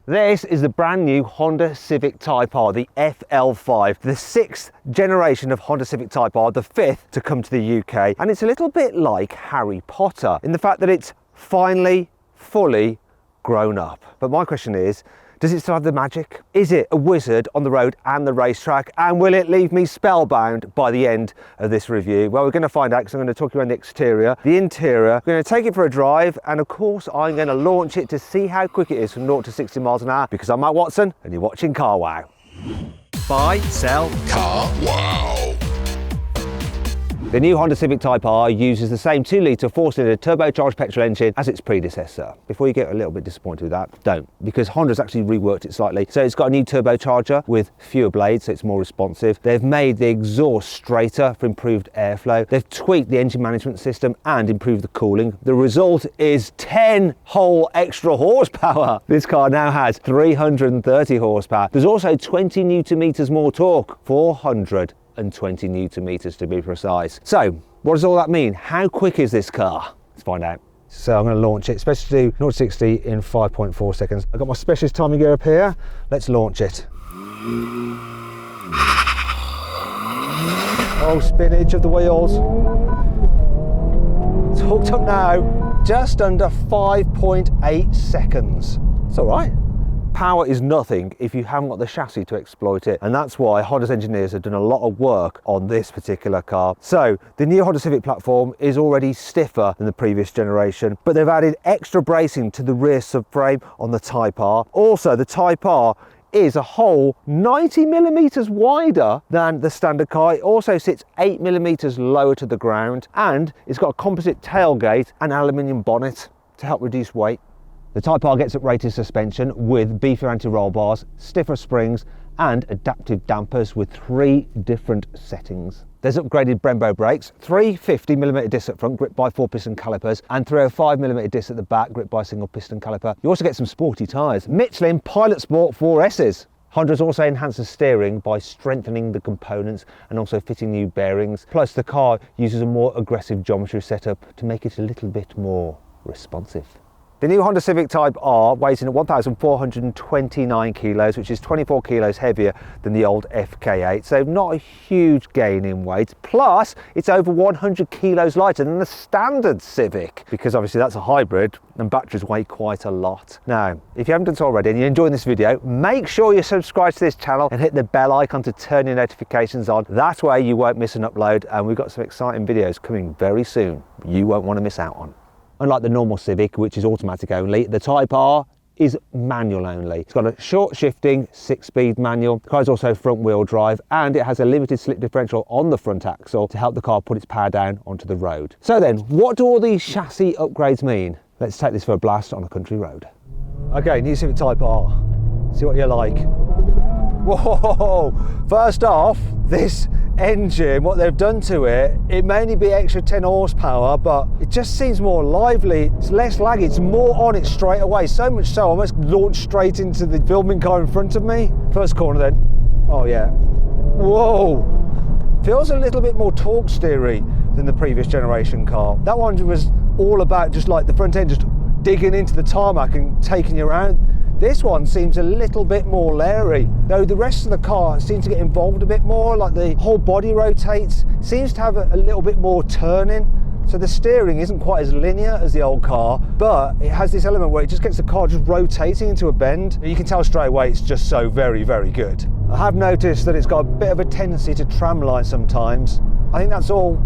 This is the brand new Honda Civic Type R, the FL5, the 6th generation of Honda Civic Type R, the 5th to come to the UK. And it's a little bit like Harry Potter in the fact that it's finally, fully grown up. But my question is, does it still have the magic? Is it a wizard on the road and the racetrack? And will it leave me spellbound by the end of this review? Well, we're going to find out because I'm going to talk you around the exterior, the interior. We're going to take it for a drive, and of course, I'm going to launch it to see how quick it is from 0 to 60 miles an hour, because I'm Matt Watson and you're watching Carwow. Buy, sell, Carwow. The new Honda Civic Type R uses the same 2-litre 4-cylinder turbocharged petrol engine as its predecessor. Before you get a little bit disappointed with that, don't, because Honda's actually reworked it slightly. So it's got a new turbocharger with fewer blades, so it's more responsive. They've made the exhaust straighter for improved airflow. They've tweaked the engine management system and improved the cooling. The result is 10 whole extra horsepower. This car now has 330 horsepower. There's also 20 Newton meters more torque, 420 Newton meters to be precise. So what does all that mean? How quick is this car? Let's find out. So I'm going to launch it, especially to 0 to 60 in 5.4 seconds. I've got my specialist timing gear up here. Let's launch it. Oh, spinach of the wheels. It's hooked up now. Just under 5.8 seconds. It's all right. Power is nothing if you haven't got the chassis to exploit it, and that's why Honda's engineers have done a lot of work on this particular car. So the new Honda Civic platform is already stiffer than the previous generation, but they've added extra bracing to the rear subframe on the Type R. Also, the Type R is a whole 90 millimeters wider than the standard car. It also sits 8 millimeters lower to the ground, and it's got a composite tailgate and aluminium bonnet to help reduce weight. The Type R gets uprated suspension with beefier anti-roll bars, stiffer springs and adaptive dampers with 3 different settings. There's upgraded Brembo brakes, 3 50mm discs up front gripped by 4-piston calipers and 3 05mm discs at the back gripped by a single piston caliper. You also get some sporty tyres, Michelin Pilot Sport 4S's. Honda's also enhanced the steering by strengthening the components and also fitting new bearings. Plus the car uses a more aggressive geometry setup to make it a little bit more responsive. The new Honda Civic Type R weighs in at 1,429 kilos, which is 24 kilos heavier than the old FK8, so not a huge gain in weight. Plus, it's over 100 kilos lighter than the standard Civic, because obviously that's a hybrid and batteries weigh quite a lot. Now, if you haven't done so already and you're enjoying this video, make sure you subscribe to this channel and hit the bell icon to turn your notifications on. That way you won't miss an upload, and we've got some exciting videos coming very soon you won't want to miss out on. Unlike the normal Civic, which is automatic only, the Type R is manual only. It's got a short shifting 6-speed manual. The car is also front wheel drive, and it has a limited slip differential on the front axle to help the car put its power down onto the road. So then, what do all these chassis upgrades mean? Let's take this for a blast on a country road. Okay, new Civic Type R. See what you like. Whoa! First off, this engine, what they've done to it, it may only be extra 10 horsepower, but it just seems more lively. It's less laggy, it's more on it straight away. So much so, I almost launched straight into the filming car in front of me. First corner then. Oh yeah. Whoa! Feels a little bit more torque steery than the previous generation car. That one was all about just like the front end just digging into the tarmac and taking you around. This one seems a little bit more leery, though the rest of the car seems to get involved a bit more, like the whole body rotates, seems to have a little bit more turning. So the steering isn't quite as linear as the old car, but it has this element where it just gets the car just rotating into a bend. You can tell straight away it's just so very, very good. I have noticed that it's got a bit of a tendency to tramline sometimes. I think that's all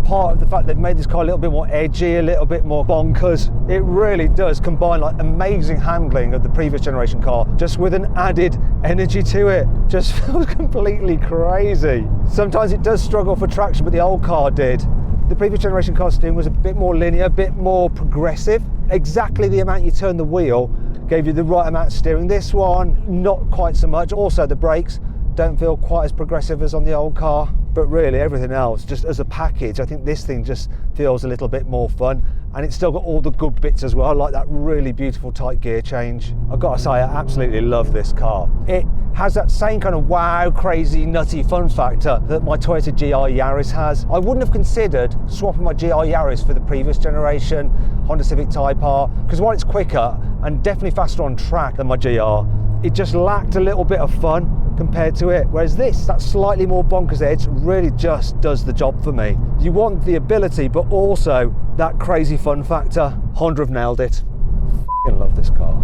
part of the fact they've made this car a little bit more edgy, a little bit more bonkers. It really does combine like amazing handling of the previous generation car just with an added energy to it. Just feels completely crazy. Sometimes it does struggle for traction, but the old car did. The previous generation car steering was a bit more linear, a bit more progressive. Exactly the amount you turn the wheel gave you the right amount of steering. This one, not quite so much. Also the brakes don't feel quite as progressive as on the old car. But really everything else, just as a package, I think this thing just feels a little bit more fun, and it's still got all the good bits as well, like that really beautiful tight gear change. I've got to say, I absolutely love this car. It has that same kind of wow, crazy, nutty fun factor that my Toyota GR Yaris has. I wouldn't have considered swapping my GR Yaris for the previous generation Honda Civic Type R, because while it's quicker and definitely faster on track than my GR, it just lacked a little bit of fun compared to it. Whereas this, that slightly more bonkers edge, really just does the job for me. You want the ability, but also that crazy fun factor. Honda have nailed it. F***ing love this car.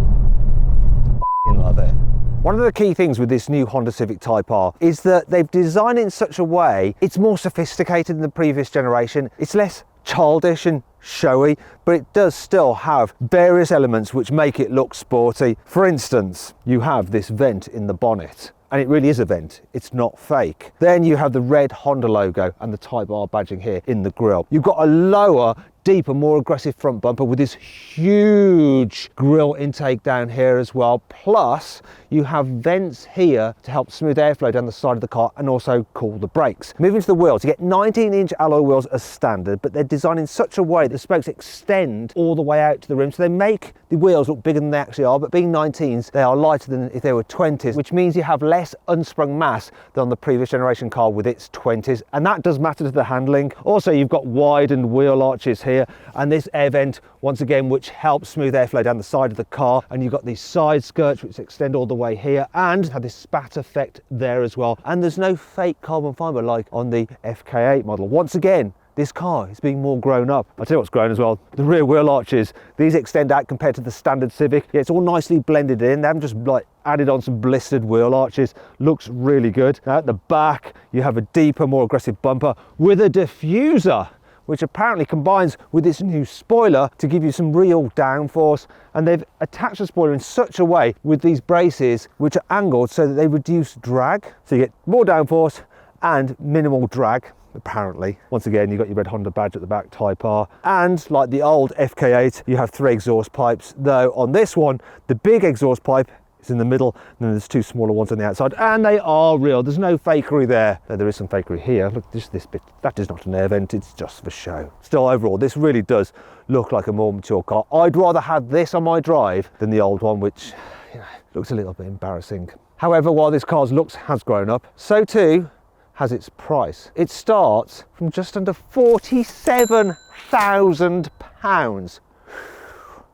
F***ing love it. One of the key things with this new Honda Civic Type R is that they've designed it in such a way, it's more sophisticated than the previous generation. It's less childish and showy, but it does still have various elements which make it look sporty. For instance, you have this vent in the bonnet, and it really is a vent, it's not fake. Then you have the red Honda logo and the Type R badging here in the grille. You've got a lower, deeper, more aggressive front bumper with this huge grille intake down here as well. Plus, you have vents here to help smooth airflow down the side of the car and also cool the brakes. Moving to the wheels, you get 19-inch alloy wheels as standard, but they're designed in such a way that the spokes extend all the way out to the rim, so they make the wheels look bigger than they actually are, but being 19s, they are lighter than if they were 20s, which means you have less unsprung mass than on the previous generation car with its 20s, and that does matter to the handling. Also, you've got widened wheel arches here, and this air vent, once again, which helps smooth airflow down the side of the car, and you've got these side skirts which extend all the way here and have this spat effect there as well. And there's no fake carbon fibre like on the FK8 model. Once again, this car is being more grown up. I'll tell you what's grown as well, the rear wheel arches. These extend out compared to the standard Civic. Yeah, it's all nicely blended in. They haven't just like added on some blistered wheel arches. Looks really good. Now at the back, you have a deeper, more aggressive bumper with a diffuser, which apparently combines with this new spoiler to give you some real downforce. And they've attached the spoiler in such a way with these braces which are angled so that they reduce drag. So you get more downforce and minimal drag, apparently. Once again, you've got your red Honda badge at the back, Type R. And like the old FK8, you have 3 exhaust pipes, though on this one, the big exhaust pipe is in the middle, and then there's 2 smaller ones on the outside, and they are real. There's no fakery there. Though there is some fakery here. Look, this bit, that is not an air vent, it's just for show. Still, overall, this really does look like a more mature car. I'd rather have this on my drive than the old one, which, you know, looks a little bit embarrassing. However, while this car's looks has grown up, so too has its price. It starts from just under £47,000.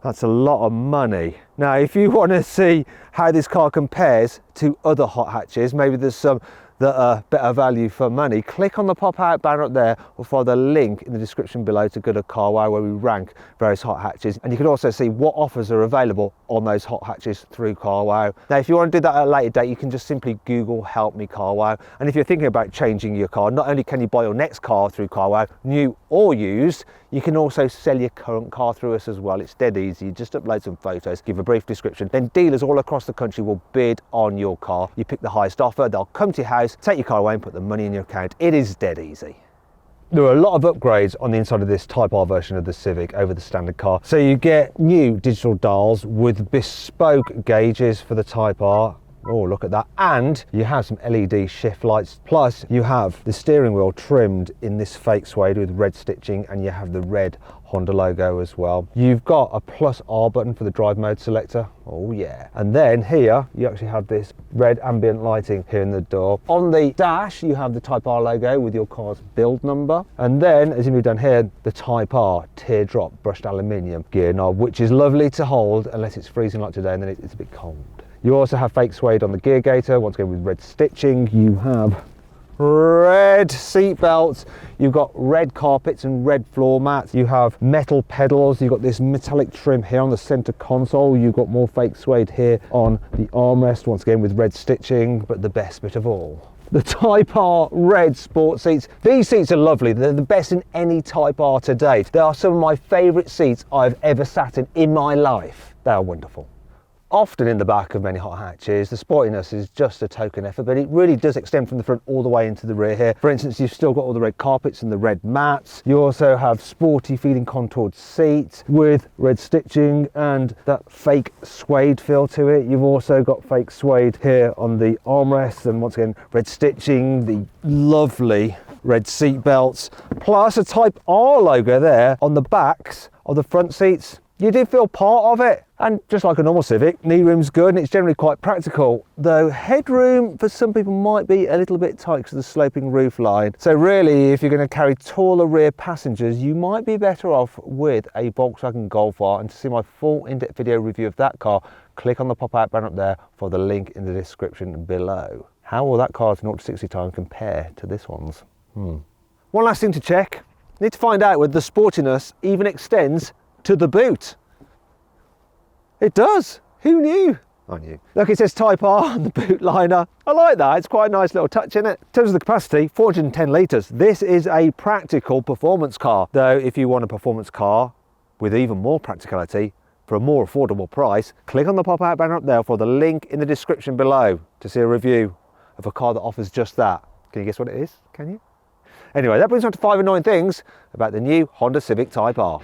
That's a lot of money. Now, if you want to see how this car compares to other hot hatches, maybe there's some that are better value for money, click on the pop-out banner up there or follow the link in the description below to go to Carwow, where we rank various hot hatches, and you can also see what offers are available on those hot hatches through Carwow. Now, if you want to do that at a later date, you can just simply Google "Help Me Carwow," and if you're thinking about changing your car, not only can you buy your next car through Carwow, new or used, you can also sell your current car through us as well. It's dead easy. You just upload some photos, give a brief description, then dealers all across the country will bid on your car. You pick the highest offer, they'll come to your house, take your car away and put the money in your account. It is dead easy. There are a lot of upgrades on the inside of this Type R version of the Civic over the standard car. So you get new digital dials with bespoke gauges for the Type R. Oh, look at that. And you have some LED shift lights. Plus, you have the steering wheel trimmed in this fake suede with red stitching, and you have the red Honda logo as well. You've got a plus R button for the drive mode selector. Oh yeah. And then here, you actually have this red ambient lighting here in the door. On the dash, you have the Type R logo with your car's build number. And then, as you move down here, the Type R teardrop brushed aluminium gear knob, which is lovely to hold unless it's freezing like today, and then it's a bit cold. You also have fake suede on the gear gaiter, once again with red stitching. You have red seat belts, you've got red carpets and red floor mats, you have metal pedals, you've got this metallic trim here on the center console, you've got more fake suede here on the armrest, once again with red stitching. But the best bit of all, the Type R red sport seats. These seats are lovely. They're the best in any Type R to date. They are some of my favorite seats I've ever sat in my life. They are wonderful. Often in the back of many hot hatches, the sportiness is just a token effort, but it really does extend from the front all the way into the rear here. For instance, you've still got all the red carpets and the red mats. You also have sporty feeling contoured seats with red stitching and that fake suede feel to it. You've also got fake suede here on the armrests, and once again, red stitching, the lovely red seat belts, plus a Type R logo there on the backs of the front seats. You do feel part of it. And just like a normal Civic, knee room's good and it's generally quite practical, though headroom for some people might be a little bit tight because of the sloping roof line. So really, if you're going to carry taller rear passengers, you might be better off with a Volkswagen Golf R. And to see my full in-depth video review of that car, click on the pop-out banner up there for the link in the description below. How will that car's 0 to 60 time compare to this one's? One last thing to check. Need to find out whether the sportiness even extends to the boot. It does. Who knew? I knew. Look, it says Type R on the boot liner. I like that. It's quite a nice little touch in it. In terms of the capacity, 410 litres. This is a practical performance car. Though if you want a performance car with even more practicality for a more affordable price, click on the pop-out banner up there for the link in the description below to see a review of a car that offers just that. Can you guess what it is? Can you? Anyway, that brings us on to 5 annoying things about the new Honda Civic Type R.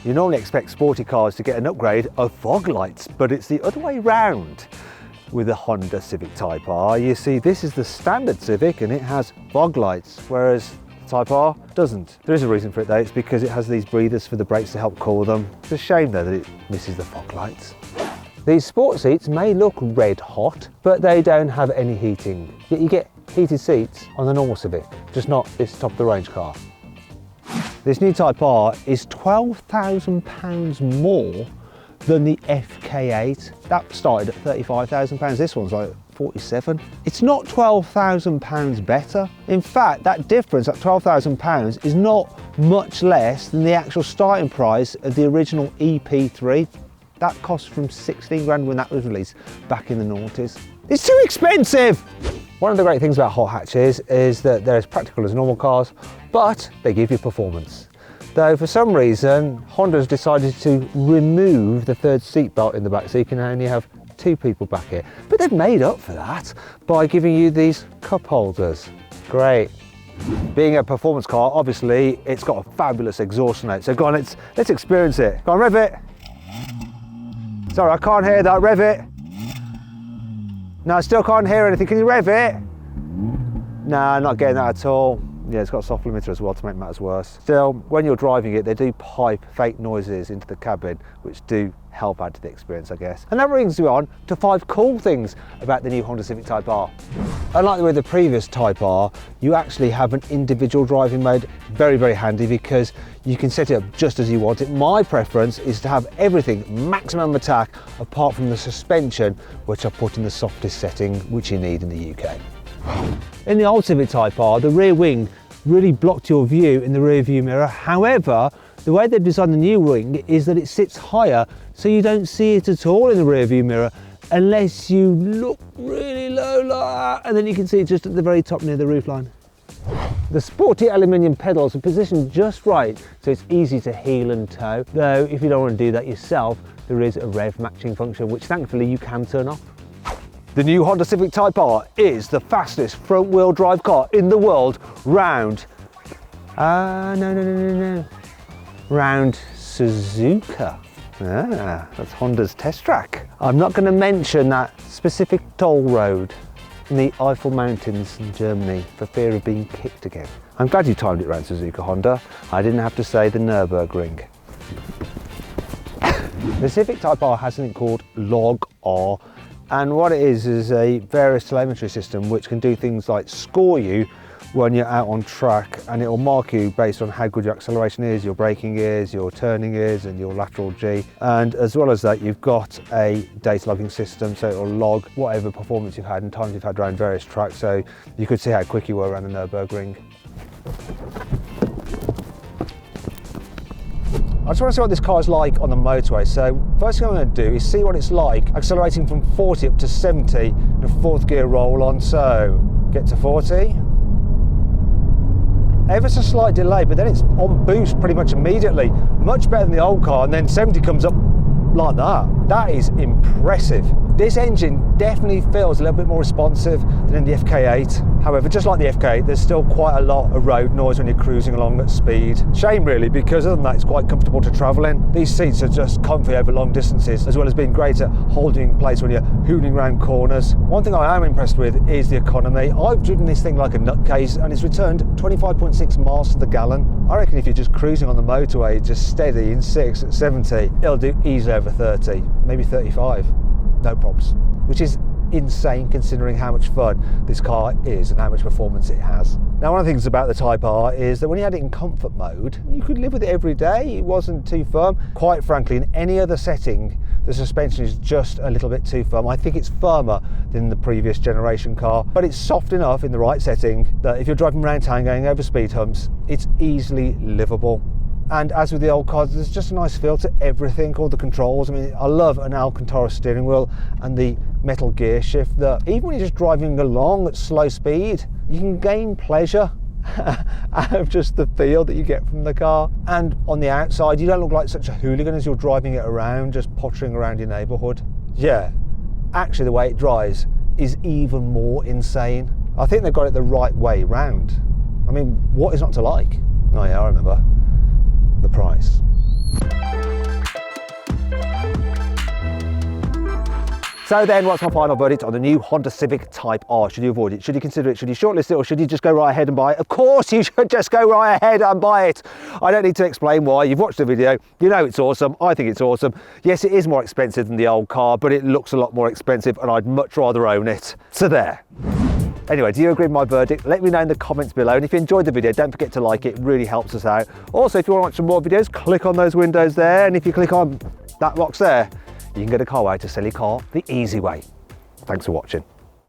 You normally expect sporty cars to get an upgrade of fog lights, but it's the other way round with the Honda Civic Type R. You see, this is the standard Civic and it has fog lights, whereas the Type R doesn't. There is a reason for it though. It's because it has these breathers for the brakes to help cool them. It's a shame though that it misses the fog lights. These sport seats may look red hot, but they don't have any heating. Yet you get heated seats on the normal Civic, just not this top of the range car. This new Type R is £12,000 more than the FK8. That started at £35,000. This one's like 47. It's not £12,000 better. In fact, that difference at £12,000 is not much less than the actual starting price of the original EP3. That cost from 16 grand when that was released back in the noughties. It's too expensive! One of the great things about hot hatches is that they're as practical as normal cars, but they give you performance. Though for some reason, Honda's decided to remove the third seat belt in the back so you can only have 2 people back here. But they've made up for that by giving you these cup holders. Great. Being a performance car, obviously, it's got a fabulous exhaust note. So go on, let's experience it. Go on, rev it. Sorry, I can't hear that, rev it. No, I still can't hear anything. Can you rev it? Nah, not getting that at all. Yeah, it's got a soft limiter as well to make matters worse. Still, when you're driving it, they do pipe fake noises into the cabin, which do help add to the experience, I guess. And that brings you on to 5 cool things about the new Honda Civic Type R. Unlike with the previous Type R, you actually have an individual driving mode. Very, very handy because you can set it up just as you want it. My preference is to have everything maximum attack apart from the suspension, which I put in the softest setting, which you need in the UK. In the old Civic Type R, the rear wing really blocked your view in the rear view mirror. However, the way they've designed the new wing is that it sits higher, so you don't see it at all in the rear view mirror unless you look really low like that, and then you can see it just at the very top near the roofline. The sporty aluminium pedals are positioned just right so it's easy to heel and tow, though if you don't want to do that yourself, there is a rev matching function which thankfully you can turn off. The new Honda Civic Type R is the fastest front-wheel drive car in the world round round Suzuka. That's Honda's test track. I'm not going to mention that specific toll road in the Eiffel Mountains in Germany for fear of being kicked again. I'm glad you timed it around Suzuka, Honda. I didn't have to say the Nürburgring. The Civic Type R has something called Log R, and what it is a various telemetry system which can do things like score you when you're out on track, and it will mark you based on how good your acceleration is, your braking is, your turning is, and your lateral G. And as well as that, you've got a data logging system, so it will log whatever performance you've had and times you've had around various tracks, so you could see how quick you were around the Nürburgring. I just want to see what this car is like on the motorway. So first thing I'm going to do is see what it's like accelerating from 40 up to 70 in a 4th gear roll on. So get to 40. Ever so slight delay, but then it's on boost pretty much immediately. Much better than the old car, and then 70 comes up like that. That is impressive. This engine definitely feels a little bit more responsive than in the FK8. However, just like the FK, there's still quite a lot of road noise when you're cruising along at speed. Shame really, because other than that, it's quite comfortable to travel in. These seats are just comfy over long distances, as well as being great at holding in place when you're hooning around corners. One thing I am impressed with is the economy. I've driven this thing like a nutcase and it's returned 25.6 miles to the gallon. I reckon if you're just cruising on the motorway, just steady in 6 at 70, it'll do easily over 30, maybe 35, no props, which is insane considering how much fun this car is and how much performance it has. Now, one of the things about the Type R is that when you had it in comfort mode, you could live with it every day. It wasn't too firm. Quite frankly, in any other setting, the suspension is just a little bit too firm. I think it's firmer than the previous generation car, but it's soft enough in the right setting that if you're driving around town going over speed humps, it's easily livable. And as with the old cars, there's just a nice feel to everything, all the controls. I mean, I love an Alcantara steering wheel and the metal gear shift that even when you're just driving along at slow speed, you can gain pleasure out of just the feel that you get from the car. And on the outside, you don't look like such a hooligan as you're driving it around, just pottering around your neighbourhood. Yeah, actually the way it drives is even more insane. I think they've got it the right way round. I mean, what is not to like? Oh yeah, I remember. The price. So then, what's my final verdict on the new Honda Civic Type R? Should you avoid it? Should you consider it? Should you shortlist it? Or should you just go right ahead and buy it? Of course you should just go right ahead and buy it. I don't need to explain why. You've watched the video. You know it's awesome. I think it's awesome. Yes, it is more expensive than the old car, but it looks a lot more expensive and I'd much rather own it. So there. Anyway, do you agree with my verdict? Let me know in the comments below. And if you enjoyed the video, don't forget to like it. It really helps us out. Also, if you want to watch some more videos, click on those windows there. And if you click on that box there, you can get a carwow to sell your car the easy way. Thanks for watching.